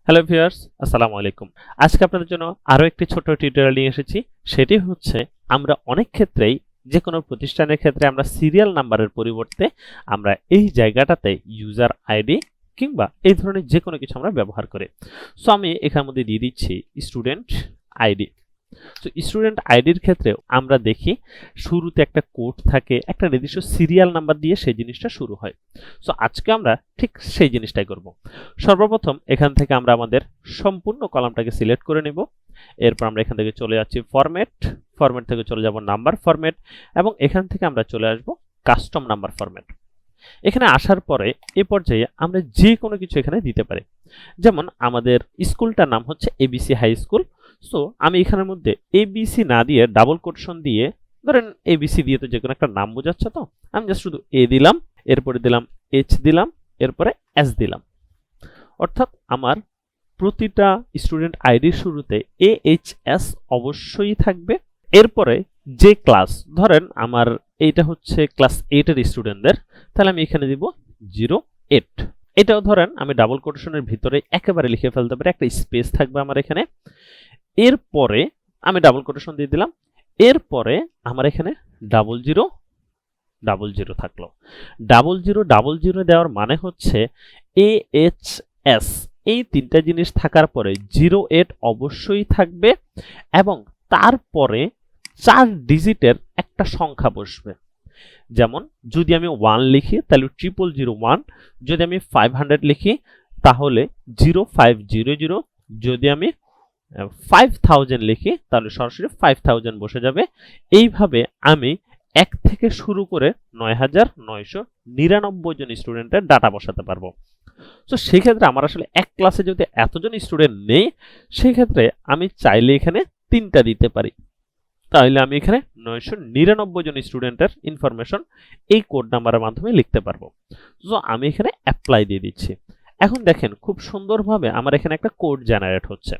Hello viewers, আসসালামু আলাইকুম। আজকে আপনাদের জন্য আরো একটি ছোট টিউটোরিয়াল নিয়ে এসেছি। সেটি হচ্ছে আমরা অনেক ক্ষেত্রেই যে কোনো প্রতিষ্ঠানের ক্ষেত্রে আমরা সিরিয়াল নাম্বারের পরিবর্তে আমরা এই জায়গাটাতে ইউজার আইডি কিংবা এই ধরনের যে কোনো কিছু আমরা ব্যবহার করি। সো আমি এখানের মধ্যে দিয়ে দিচ্ছি স্টুডেন্ট আইডি। তো স্টুডেন্ট আইডির ক্ষেত্রে আমরা দেখি শুরুতে একটা কোড থাকে, একটা নির্দিষ্ট সিরিয়াল নাম্বার দিয়ে সেই জিনিসটা শুরু হয়। সো আজকে আমরা ঠিক সেই জিনিসটাই করব। সর্বপ্রথম এখান থেকে আমরা আমাদের সম্পূর্ণ কলামটাকে সিলেক্ট করে নেব। এরপর আমরা এখান থেকে চলে যাচ্ছি ফরম্যাট থেকে চলে যাব নাম্বার ফরম্যাট, এবং এখান থেকে আমরা চলে আসব কাস্টম নাম্বার ফরম্যাট। এখানে আসার পরে এ পর্যায়ে আমরা যে কোনো কিছু এখানে দিতে পারি। যেমন আমাদের স্কুলটার নাম হচ্ছে এবিসি হাই স্কুল। সো আমি এখানের মধ্যে এবিসি না দিয়ে ডাবল কোটেশন দিয়ে, ধরেন এবিসি দিয়ে তো যে কোনো একটা নাম বোঝাচ্ছে, তো আমি জাস্ট শুধু এ দিলাম, এরপরে দিলাম এইচ দিলাম, এরপরে এস দিলাম। অর্থাৎ আমার প্রতিটা স্টুডেন্ট আইডির শুরুতে এএইচএস অবশ্যই থাকবে। এরপরে যে ক্লাস, ধরেন আমার এইটা হচ্ছে ক্লাস 8 এর স্টুডেন্টদের, তাহলে আমি এখানে দিব 08। এটাও ধরেন আমি ডাবল কোটেশনের ভিতরে একেবারে লিখে ফেলতে পারি, একটা স্পেস থাকবে আমার এখানে। এরপরে আমি ডাবল কোটেশন দিয়ে দিলাম, এরপরে আমার এখানে 0000 থাকলো। 0000 দেওয়ার মানে হচ্ছে এএইচএস, এই তিনটা জিনিস থাকার পরে 08 অবশ্যই থাকবে, এবং তারপরে 4 ডিজিটের একটা সংখ্যা বসবে। যেমন যদি আমি 1 লিখি তাহলে 0001, যদি আমি 500 লিখি তাহলে 0500, যদি আমি 5000 লিখি তাহলে সরাসরি 5000 বসে যাবে। এইভাবে আমি 1 থেকে শুরু করে 9999 জন স্টুডেন্টের ডাটা বসাতে পারবো। তো সেক্ষেত্রে আমার আসলে এক ক্লাসে যদি এতজন স্টুডেন্ট নেই, সেক্ষেত্রে আমি চাইলে এখানে 3টা দিতে পারি। তাহলে আমি এখানে 999 জন স্টুডেন্টের ইনফরমেশন এই কোড নাম্বারের মাধ্যমে লিখতে পারবো। তো আমি এখানে অ্যাপ্লাই দিয়ে দিচ্ছি। এখন দেখেন খুব সুন্দরভাবে আমার এখানে একটা কোড জেনারেট হচ্ছে।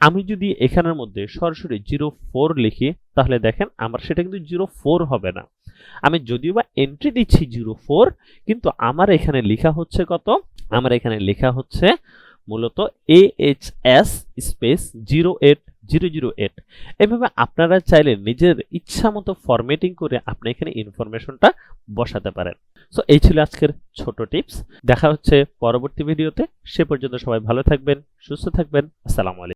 আমি যদি এখানের মধ্যে সরাসরি 04 লিখি তাহলে দেখেন আমার সেটা কিন্তু 04 হবে না। আমি যদিও বা এন্ট্রি দিচ্ছি 04, কিন্তু আমার এখানে লেখা হচ্ছে কত? আমার এখানে লেখা হচ্ছে মূলত AHS স্পেস 08008। এভাবে আপনারা চাইলে নিজের ইচ্ছা মতো ফরম্যাটিং করে আপনি এখানে ইনফরমেশনটা বসাতে পারেন। সো এই ছিল আজকের ছোট টিপস। দেখা হচ্ছে পরবর্তী ভিডিওতে। সে পর্যন্ত সবাই ভালো থাকবেন, সুস্থ থাকবেন। আসসালামু আলাইকুম।